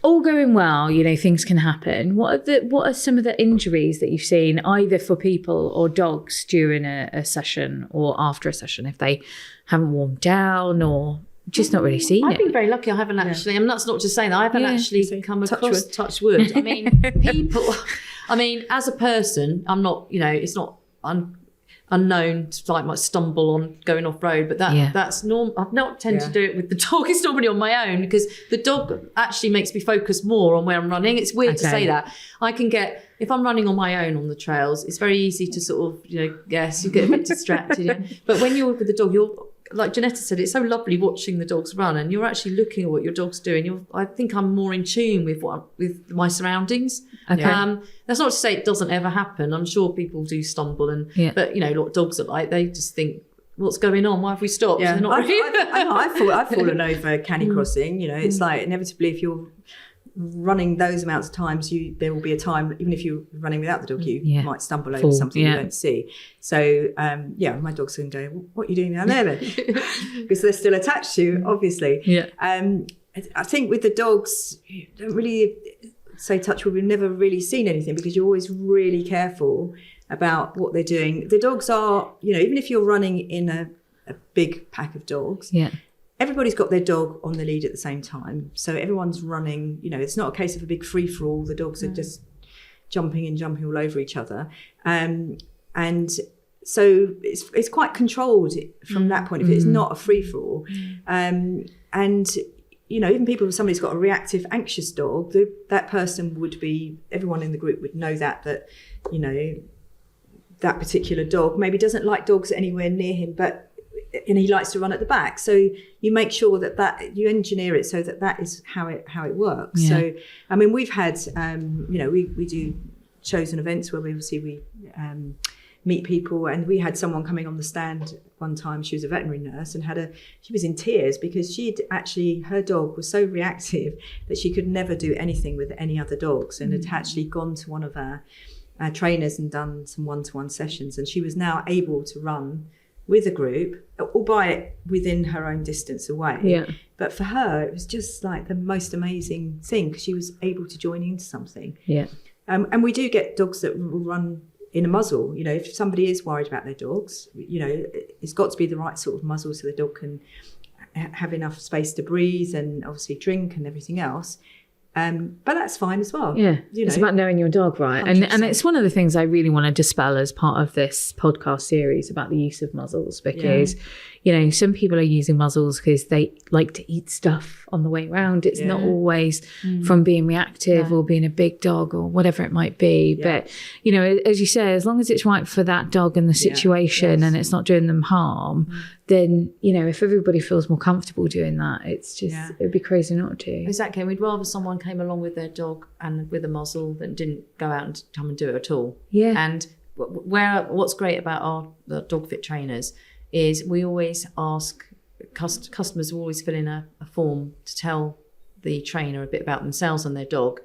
all going well, things can happen. What are some of the injuries that you've seen, either for people or dogs, during a session or after a session, if they haven't warmed down or just not really seen I've it. been very lucky. I haven't actually, and that's not to say that I haven't actually come across touch wood. I mean, as a person, I'm not, it's not unknown to like might stumble on going off road, but that's normal. I've not tend to do it with the dog. It's normally on my own because the dog actually makes me focus more on where I'm running. It's weird to say that. I can get, if I'm running on my own on the trails, it's very easy to sort of, you get a bit distracted. But when you're with the dog, you're, like Ginetta said, it's so lovely watching the dogs run, and you're actually looking at what your dog's doing. I think I'm more in tune with with my surroundings. Okay. That's not to say it doesn't ever happen. I'm sure people do stumble, but what dogs are like, they just think, what's going on? Why have we stopped? Yeah. I've fallen over canicrossing. It's like inevitably if you're running those amounts of times, there will be a time, even if you're running without the dog, you might stumble over something you don't see. So my dog's going to go, what are you doing down there then? Because they're still attached to you, obviously. I think with the dogs, you don't really say touch wood. We've never really seen anything because you're always really careful about what they're doing. The dogs are, even if you're running in a big pack of dogs, everybody's got their dog on the lead at the same time. So everyone's running, it's not a case of a big free-for-all. The dogs are just jumping all over each other. And so it's quite controlled from that point of view. It's not a free-for-all. And, even people, if somebody's got a reactive, anxious dog, that person would be, everyone in the group would know that that particular dog maybe doesn't like dogs anywhere near him, and he likes to run at the back. So you make sure that you engineer it so that is how it works. So, we've had, we do chosen events where we meet people, and we had someone coming on the stand one time. She was a veterinary nurse and she was in tears because her dog was so reactive that she could never do anything with any other dogs, and had actually gone to one of our trainers and done some one-to-one sessions, and she was now able to run with a group, albeit within her own distance away. But for her, it was just like the most amazing thing because she was able to join into something. And we do get dogs that will run in a muzzle. If somebody is worried about their dogs, it's got to be the right sort of muzzle so the dog can have enough space to breathe and obviously drink and everything else. But that's fine as well. It's about knowing your dog, right? 100%. And it's one of the things I really want to dispel as part of this podcast series about the use of muzzles, because some people are using muzzles because they like to eat stuff on the way around. It's not always from being reactive or being a big dog or whatever it might be. But as you say, as long as it's right for that dog and the situation and it's not doing them harm, then if everybody feels more comfortable doing that, it's just it'd be crazy not to. Exactly. We'd rather someone came along with their dog and with a muzzle than didn't go out and come and do it at all. And what's great about the DogFit trainers is we always ask customers will always fill in a form to tell the trainer a bit about themselves and their dog,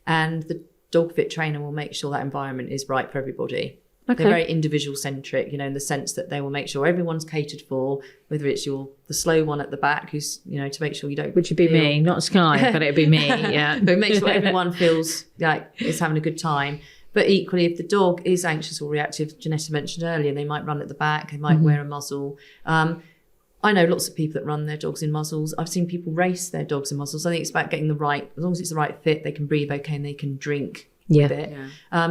and the DogFit trainer will make sure that environment is right for everybody. They're very individual centric, in the sense that they will make sure everyone's catered for, whether it's the slow one at the back who's, to make sure you don't. Which would be me, not Skye, but it'd be me. But make sure everyone feels like it's having a good time. But equally, if the dog is anxious or reactive, Ginetta mentioned earlier, they might run at the back, they might wear a muzzle. I know lots of people that run their dogs in muzzles. I've seen people race their dogs in muzzles. I think it's about getting as long as it's the right fit, they can breathe okay and they can drink.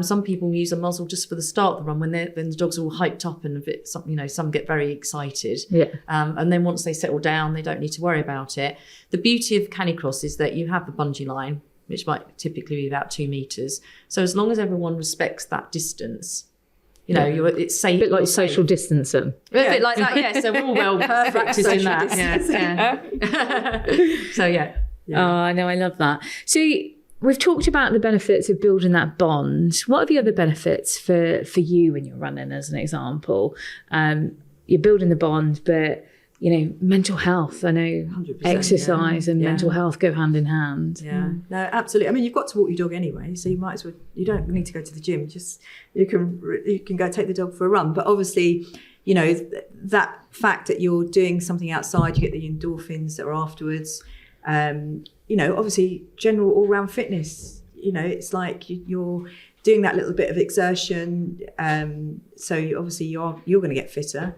Some people use a muzzle just for the start of the run when the dogs are all hyped up and a bit, some get very excited. And then once they settle down, they don't need to worry about it. The beauty of Canicross is that you have the bungee line, which might typically be about 2 meters. So as long as everyone respects that distance, it's safe. A bit like social distancing. A bit like that, So we're all well practiced in that. So Oh, no, I love that. So we've talked about the benefits of building that bond. What are the other benefits for you when you're running, as an example? You're building the bond, but mental health. I know 100%, exercise and mental health go hand in hand. No, absolutely. You've got to walk your dog anyway, so you might as well. You don't need to go to the gym. Just you can go take the dog for a run. But obviously, that fact that you're doing something outside, you get the endorphins that are afterwards. Obviously, general all-round fitness. It's like you're doing that little bit of exertion. So obviously, you're going to get fitter.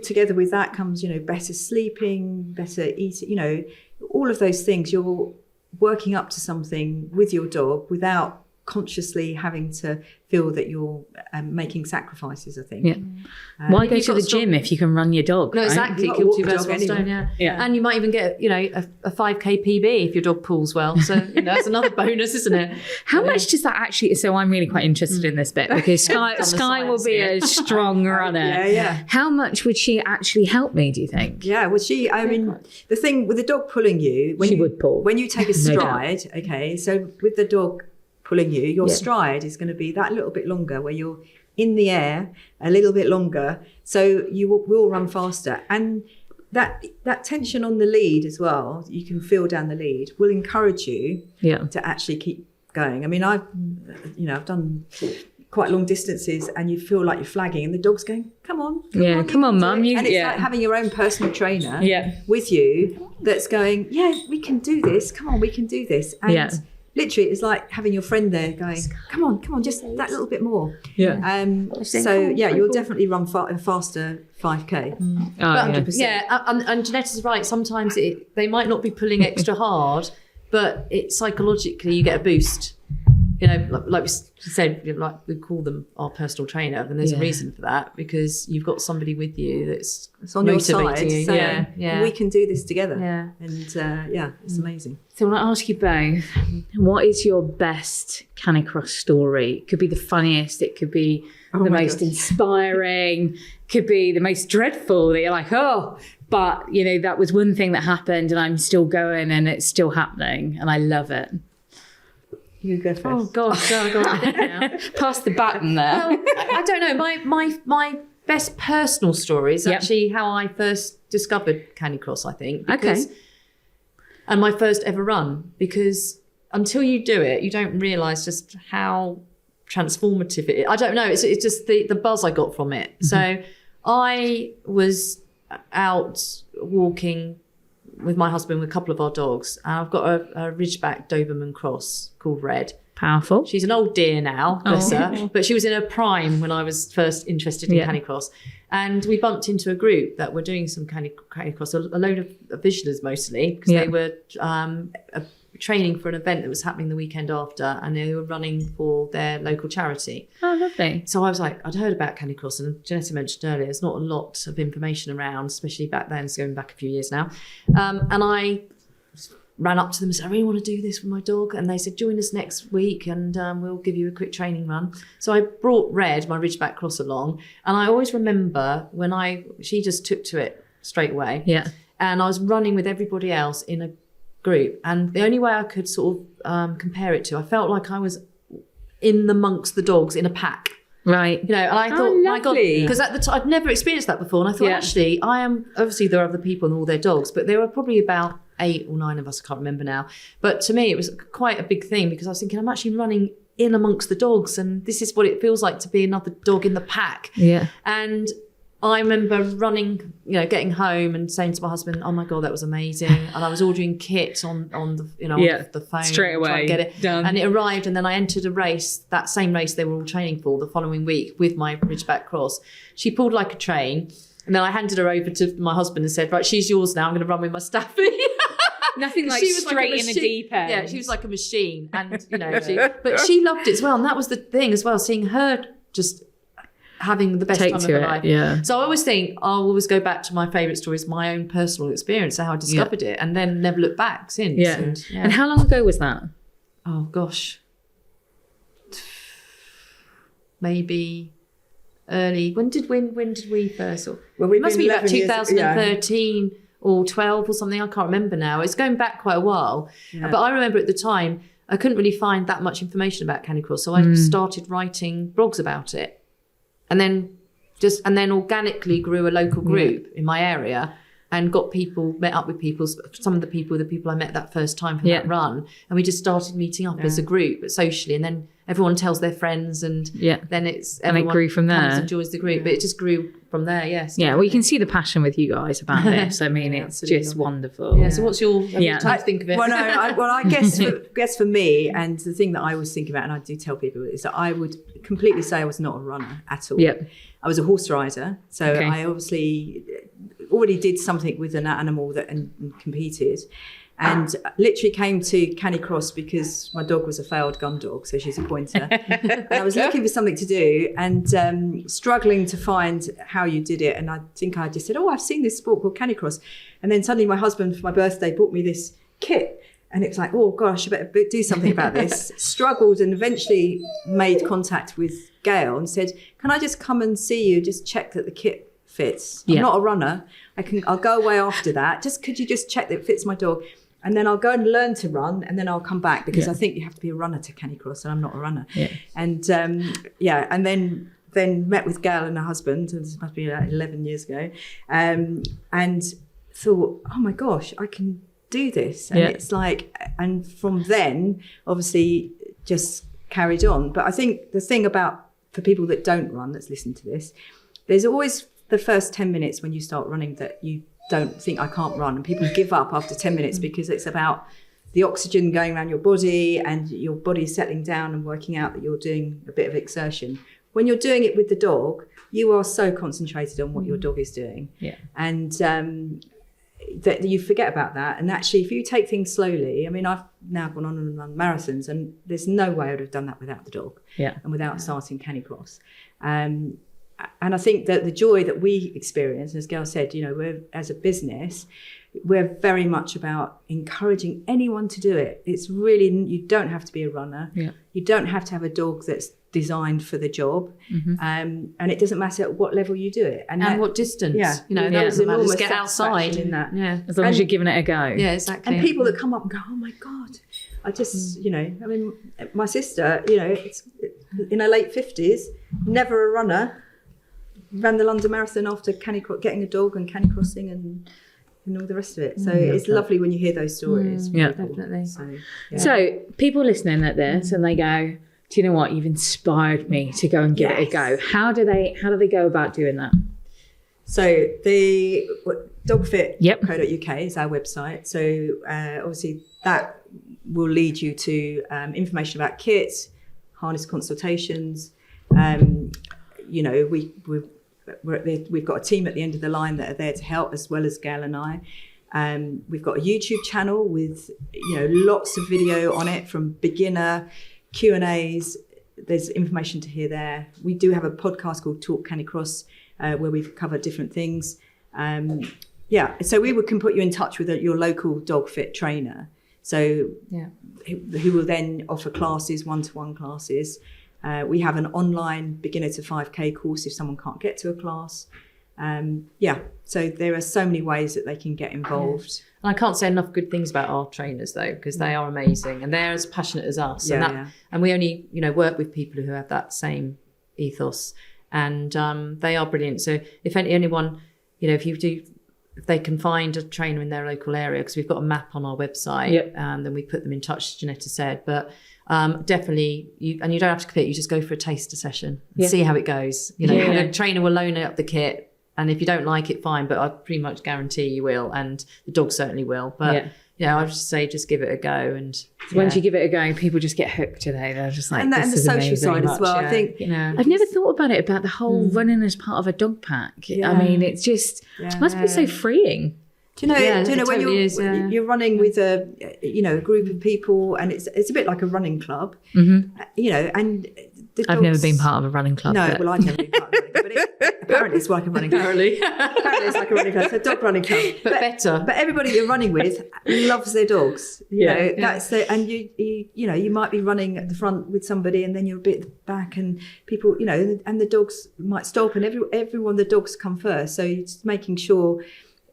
together with that comes, better sleeping, better eating, all of those things. You're working up to something with your dog without consciously having to feel that you're making sacrifices, I think. Yeah. Why go to the gym if you can run your dog? No, right? exactly. Kill two birds with one stone, yeah. And you might even get, a 5K PB if your dog pulls well. So, that's another bonus, isn't it? How much does that actually... So I'm really quite interested in this bit because Skye will be a strong runner. Yeah. How much would she actually help me, do you think? Yeah, well, the thing with the dog pulling you... She would pull. When you take a stride, okay, so with the dog pulling you, your stride is going to be that little bit longer where you're in the air a little bit longer, so you will run faster. And that tension on the lead as well, you can feel down the lead, will encourage you to actually keep going. I mean, I've done quite long distances and you feel like you're flagging and the dog's going, come on, come on mum. And it's like having your own personal trainer with you that's going, we can do this, come on, we can do this. And literally, it's like having your friend there going, come on, just that little bit more. Yeah. You'll definitely run a faster 5K. 100%. Yeah, and Ginetta's right. Sometimes they might not be pulling extra hard, but psychologically you get a boost. Like we said, like we call them our personal trainer, and there's a reason for that, because you've got somebody with you that's on your side. So, we can do this together. Yeah, and it's amazing. So I want to ask you both, what is your best Canicross story? It could be the funniest, it could be the most inspiring, could be the most dreadful that you're like, but that was one thing that happened and I'm still going and it's still happening and I love it. You go first. Oh gosh, go on now. Pass the baton there. Well, I don't know. My best personal story is actually how I first discovered Canicross, I think. And my first ever run, because until you do it, you don't realise just how transformative it is. I don't know. It's just the buzz I got from it. Mm-hmm. So I was out walking with my husband with a couple of our dogs, and I've got a Ridgeback Doberman cross called Red. Powerful. She's an old deer now, bless her, but she was in her prime when I was first interested in Canicross. And we bumped into a group that were doing some Canicross, a load of visualers mostly, because they were training for an event that was happening the weekend after, and they were running for their local charity. Oh, lovely. So I was like, I'd heard about Canicross, and Ginetta mentioned earlier, there's not a lot of information around, especially back then, it's going back a few years now. And I ran up to them and said, I really want to do this with my dog. And they said, join us next week and we'll give you a quick training run. So I brought Red, my Ridgeback cross, along. And I always remember she just took to it straight away. Yeah. And I was running with everybody else in a group. And the only way I could sort of compare it to, I felt like I was in amongst the dogs in a pack. Right. And I thought, my God, because at the time I'd never experienced that before. And I thought, actually, I am, obviously there are other people and all their dogs, but there were probably about 8 or 9 of us, I can't remember now. But to me, it was quite a big thing, because I was thinking, I'm actually running in amongst the dogs, and this is what it feels like to be another dog in the pack. Yeah. And I remember running, getting home and saying to my husband, oh my God, that was amazing. And I was ordering kit on the, off the phone. Straight away. To get it done. And it arrived, and then I entered a race, that same race they were all training for the following week with my Ridgeback cross. She pulled like a train. And then I handed her over to my husband and said, right, she's yours now. I'm going to run with my Staffy. Nothing like straight in the deep end. Yeah, she was like a machine. And, but she loved it as well. And that was the thing as well, seeing her just having the best time of her life. Yeah. So I always think, I'll always go back to my favourite stories, my own personal experience, how I discovered it, and then never looked back since. Yeah. And how long ago was that? Oh, gosh. Maybe early. When did we first? Well, it must be about 2013 or 12 or something. I can't remember now. It's going back quite a while. Yeah. But I remember at the time, I couldn't really find that much information about Canicross. So I started writing blogs about it. And then organically grew a local group in my area. and met up with people, some of the people I met that first time for that run. And we just started meeting up as a group socially. And then everyone tells their friends, and then everyone it grew from there. Comes and joins the group. But it just grew from there, yes. Yeah, well, you can see the passion with you guys about this. I mean, it's just wonderful. Yeah, so what's your time to think of it? Well, no, I guess for me, and the thing that I always think about, and I do tell people, is that I would completely say I was not a runner at all. Yep. I was a horse rider. So I obviously already did something with an animal and competed. And literally came to Canicross because my dog was a failed gun dog, so she's a pointer. And I was looking for something to do and struggling to find how you did it. And I think I just said, I've seen this sport called Canicross. And then suddenly my husband, for my birthday, bought me this kit. And it was like, oh gosh, I better do something about this. Struggled and eventually made contact with Gail and said, can I just come and see you, just check that the kit fits? I'm not a runner. I'll go away after that. Could you just check that it fits my dog? And then I'll go and learn to run, and then I'll come back because I think you have to be a runner to Canicross, and I'm not a runner. Yeah. And and then met with Gail and her husband, and this must be like 11 years ago, and thought, oh my gosh, I can do this. And it's like, and from then, obviously, just carried on. But I think the thing for people that don't run, that's listened to this, there's always the first 10 minutes when you start running that you don't think, I can't run, and people give up after 10 minutes because it's about the oxygen going around your body and your body settling down and working out that you're doing a bit of exertion. When you're doing it with the dog, you are so concentrated on what your dog is doing, and that you forget about that. And actually, if you take things slowly, I mean, I've now gone on and run marathons, and there's no way I would have done that without the dog and without starting Canicross. And I think that the joy that we experience, as Gail said, we're, as a business, we're very much about encouraging anyone to do it. It's really, you don't have to be a runner. Yeah. You don't have to have a dog that's designed for the job. Mm-hmm. And it doesn't matter at what level you do it. And what distance. Yeah. That was enormous. Just get outside. In that. Yeah. As long as you're giving it a go. Yeah, exactly. And people that come up and go, oh my God, I just, I mean, my sister, it's in her late 50s, never a runner, ran the London Marathon after getting a dog and canicrossing and all the rest of it. So it's lovely when you hear those stories. Yeah, definitely. So people listening at this and they go, do you know what? You've inspired me to go and give it a go. How do they go about doing that? So the DogFit.co.uk is our website. So obviously that will lead you to information about kits, harness consultations. We've got a team at the end of the line that are there to help, as well as Gail and I. We've got a YouTube channel with lots of video on it, from beginner Q&As. There's information to hear there. We do have a podcast called Talk Canicross where we've covered different things. So we can put you in touch with your local DogFit trainer. So who will then offer classes, one-to-one classes. We have an online beginner to 5K course if someone can't get to a class. So there are so many ways that they can get involved. And I can't say enough good things about our trainers, though, because they are amazing and they're as passionate as us. And we only, work with people who have that same ethos, and they are brilliant. So if anyone, if they can find a trainer in their local area, because we've got a map on our website, then we put them in touch, as Ginetta said. But definitely, you don't have to compete. You just go for a taster session and see how it goes. The trainer will loan up the kit, and if you don't like it, fine. But I pretty much guarantee you will, and the dog certainly will. But I would just say, just give it a go. And once you give it a go, people just get hooked today. They're just like, and the social side as well. I think I've never thought about it, about the whole running as part of a dog pack. I mean, it's just it must be so freeing. Do you know when you're running with a group of people, and it's a bit like a running club, and I've never been part of a running club. No, I've never been part of a running club, but apparently it's like a running club. Apparently it's like a running club. It's a dog running club, but better. But everybody you're running with loves their dogs. That's and you might be running at the front with somebody, and then you're a bit at the back, and people, and the dogs might stop, and everyone, the dogs come first. So you're just making sure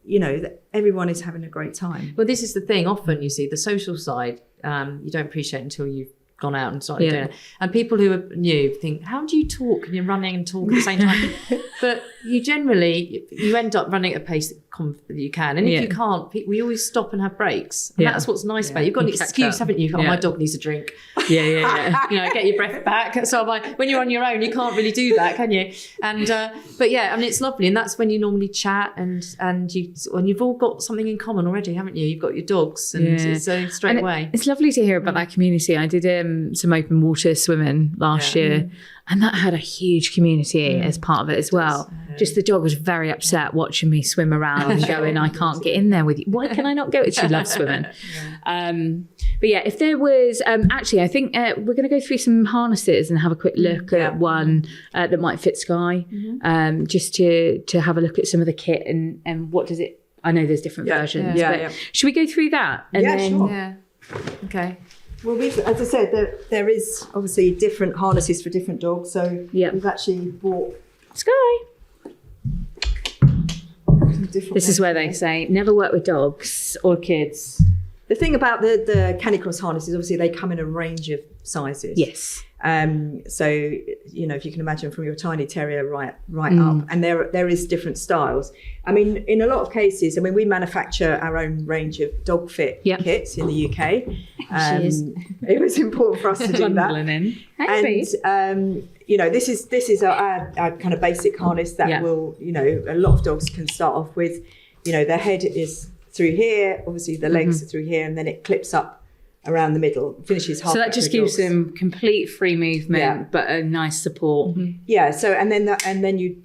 that everyone is having a great time. Well, this is the thing. Often you see the social side, you don't appreciate until you've gone out and started doing it. And people who are new think, how do you talk and you're running and talk at the same time? But you generally, you end up running at a pace that you can. And if you can't, we always stop and have breaks. And that's what's nice about it. You've got an excuse, haven't you? Oh, my dog needs a drink. Yeah. Get your breath back. So when you're on your own, you can't really do that, can you? And but yeah, I mean, it's lovely. And that's when you normally chat and you've all got something in common already, haven't you? You've got your dogs, and so straight away. It's lovely to hear about that community. I did some open water swimming last year, and that had a huge community as part of it as well. Just the dog was very upset watching me swim around and going, I can't get in there with you. Why can I not go? She loves swimming. But yeah, if there was, actually, I think we're going to go through some harnesses and have a quick look at one that might fit Skye, just to have a look at some of the kit and what does it, I know there's different versions, but should we go through that? And sure. Yeah. Okay. Well, as I said, there is obviously different harnesses for different dogs. So we've actually bought Skye. different. This is where they say never work with dogs or kids. The thing about the Canicross harnesses, obviously, they come in a range of sizes. Yes. So if you can imagine, from your tiny terrier right up, and there is different styles. I mean, in a lot of cases, we manufacture our own range of DogFit kits in the UK. It was important for us to do that. And this is our kind of basic harness that will, a lot of dogs can start off with. Their head is through here, obviously the legs are through here, and then it clips up around the middle, finishes half. So that just gives them complete free movement, but a nice support. Yeah. So and then you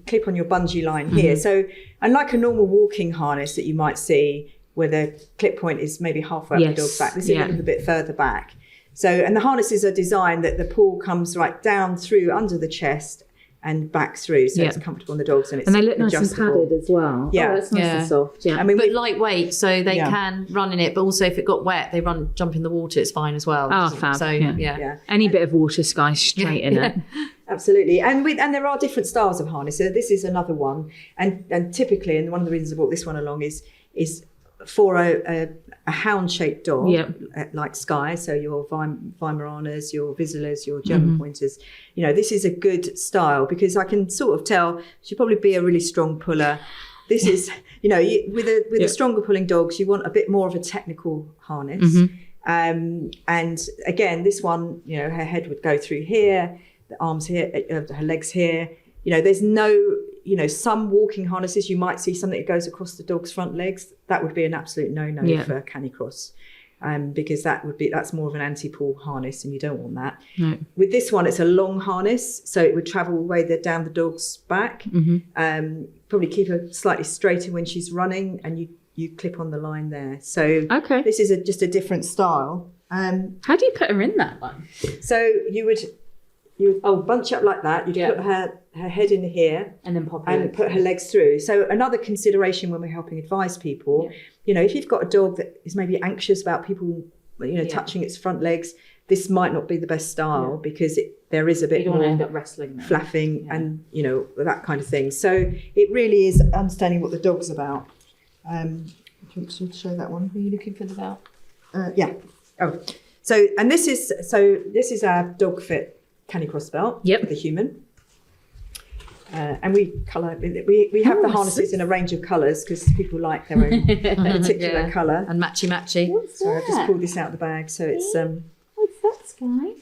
clip on your bungee line here. So unlike a normal walking harness that you might see, where the clip point is maybe halfway up the dog's back, this is a little bit further back. So and the harnesses are designed that the pull comes right down through under the chest and back through, so it's comfortable on the dogs, and they look nice and padded as well. Yeah, that's nice and soft. Yeah, but lightweight, so they can run in it. But also, if it got wet, they jump in the water. It's fine as well. Oh, fab. So any bit of water, Skye, straight in it. Absolutely, and there are different styles of harness. So this is another one, and typically, and one of the reasons I brought this one along is for a hound-shaped dog like Skye, so your Weimaraners, your Vizslas, your German pointers, this is a good style because I can sort of tell she'll probably be a really strong puller. This is, with a stronger pulling dogs, you want a bit more of a technical harness. And again, this one, her head would go through here, the arms here, her legs here. There's no, some walking harnesses, you might see something that goes across the dog's front legs. That would be an absolute no-no for Canicross, because that's more of an anti-pull harness, and you don't want that. No. With this one, it's a long harness, so it would travel all the way down the dog's back. Probably keep her slightly straighter when she's running, and you clip on the line there. So this is just a different style. How do you put her in that one? So you would bunch up like that. You'd put her head in here and then put her legs through. So another consideration when we're helping advise people, if you've got a dog that is maybe anxious about people, touching its front legs, this might not be the best style because there is a bit more end up wrestling them. Flapping and that kind of thing. So it really is understanding what the dog's about. Do you want to show that one? Are you looking for the belt? So this is our DogFit Canicross belt for the human. And we have the harnesses in a range of colours because people like their own particular colour. And matchy. So I've just pulled this out of the bag. So it's what's that, Skye?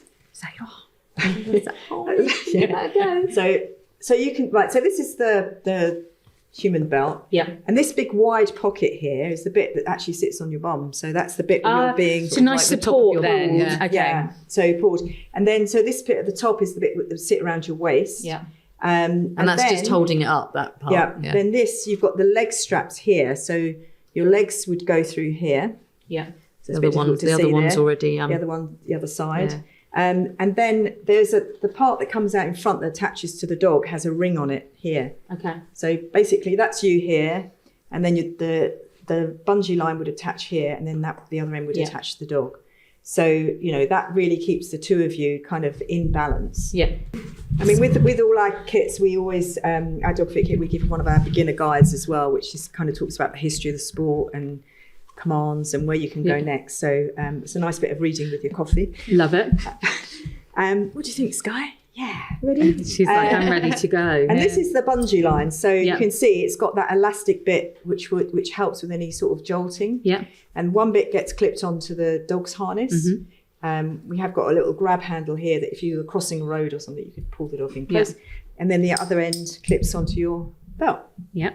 So you can so this is the human belt. And this big wide pocket here is the bit that actually sits on your bum. So that's the bit where you're being it's a nice support then. So pulled. And then so this bit at the top is the bit that sit around your waist. And that's then, just holding it up, that part. Then you've got the leg straps here. So your legs would go through here. So the other one's already the other side. And then there's the part that comes out in front that attaches to the dog has a ring on it here. So basically that's you here, and then the bungee line would attach here, and then the other end would attach to the dog. So that really keeps the two of you kind of in balance. I mean, with all our kits, we always our DogFit kit we give one of our beginner guides as well, which just kind of talks about the history of the sport and commands and where you can go next. So it's a nice bit of reading with your coffee. Love it. What do you think, Skye? Yeah, ready? She's like, I'm ready to go. And this is the bungee line. So you can see it's got that elastic bit which helps with any sort of jolting. Yeah. And one bit gets clipped onto the dog's harness. We have got a little grab handle here that if you were crossing a road or something, you could pull the dog in close. Yeah. And then the other end clips onto your belt. Yeah.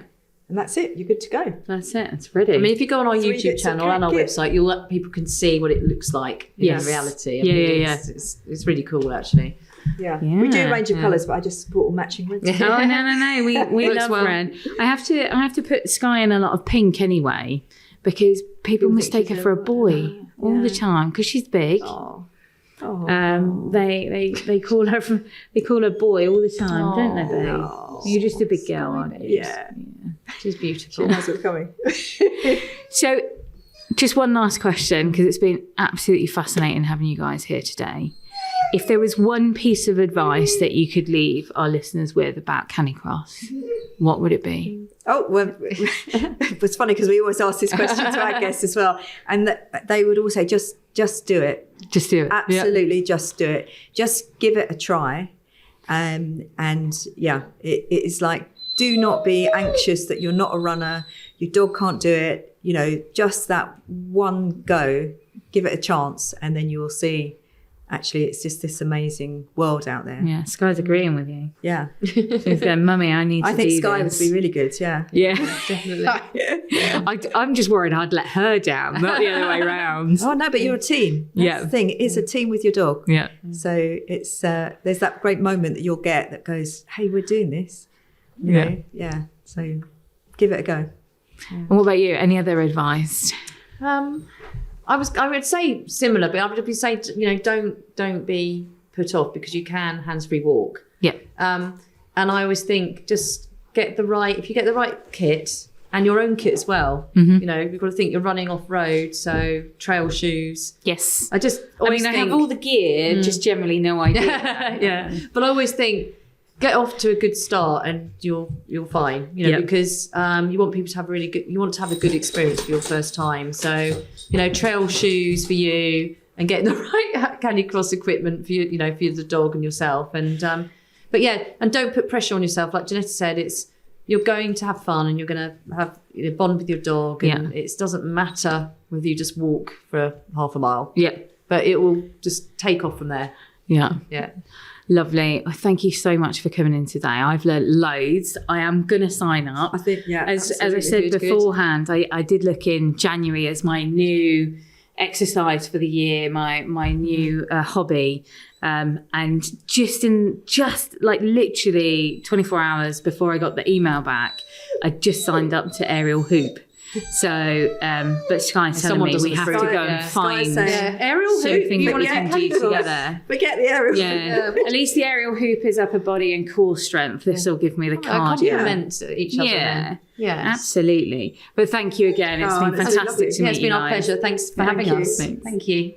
And that's it. You're good to go. That's it. It's ready. I mean, if you go on our 3 YouTube bits of channel and our kit. website, people can see what it looks like in reality. I mean, it's really cool, actually. Yeah. We do a range of colours, but I just bought all matching reds. Oh no. We love red. I have to put Skye in a lot of pink anyway, because people mistake her for a boy all the time because she's big. Oh. They call her boy all the time, don't they, babe? Oh. You're just a big girl, aren't you? Yeah. She's beautiful. She knows what's coming. So, just one last question, because it's been absolutely fascinating having you guys here today. If there was one piece of advice that you could leave our listeners with about Canicross, what would it be? Oh, well, it's funny because we always ask this question to our guests as well. And they would all say, just do it. Just do it. Absolutely, just do it. Just give it a try. And it is like, do not be anxious that you're not a runner, your dog can't do it. You know, just that one go, give it a chance, and then you will see. Actually, it's just this amazing world out there. Yeah, Skye's agreeing with you. Yeah. She's going, Mummy, I need to do this. I think Skye would be really good, yeah. Yeah, definitely. I'm just worried I'd let her down, not the other way around. Oh, no, but you're a team. That's the thing. It is a team with your dog. Yeah. So it's there's that great moment that you'll get that goes, hey, we're doing this. You know? Yeah. So give it a go. And what about you? Any other advice? I would say similar, but I would say, don't be put off because you can hands-free walk. Yeah. And I always think just if you get the right kit and your own kit as well, you've got to think you're running off road, so trail shoes. Yes. I have all the gear, just generally no idea. Yeah. But I always think, get off to a good start and you're fine, because you want people to have a good experience for your first time. So, trail shoes for you and getting the right Canicross equipment for you, for the dog and yourself. And and don't put pressure on yourself. Like Ginetta said, you're going to have fun and you're going to have bond with your dog, and it doesn't matter whether you just walk for half a mile. Yeah, but it will just take off from there. Yeah. Yeah. Lovely. Well, thank you so much for coming in today. I've learned loads. I am going to sign up. I think, as I said beforehand, I did look in January as my new exercise for the year, my new hobby. And just literally 24 hours before I got the email back, I just signed up to aerial hoop. So, but Skye's telling me we have to go and find aerial something hoop. that we can do together. Forget the aerial hoop. Yeah, at least the aerial hoop is upper body and core strength. This will give me the cardio. Complement each other. Yeah, absolutely. But thank you again. It's been fantastic to meet you. It's been our pleasure. Thanks for having us. Thank you.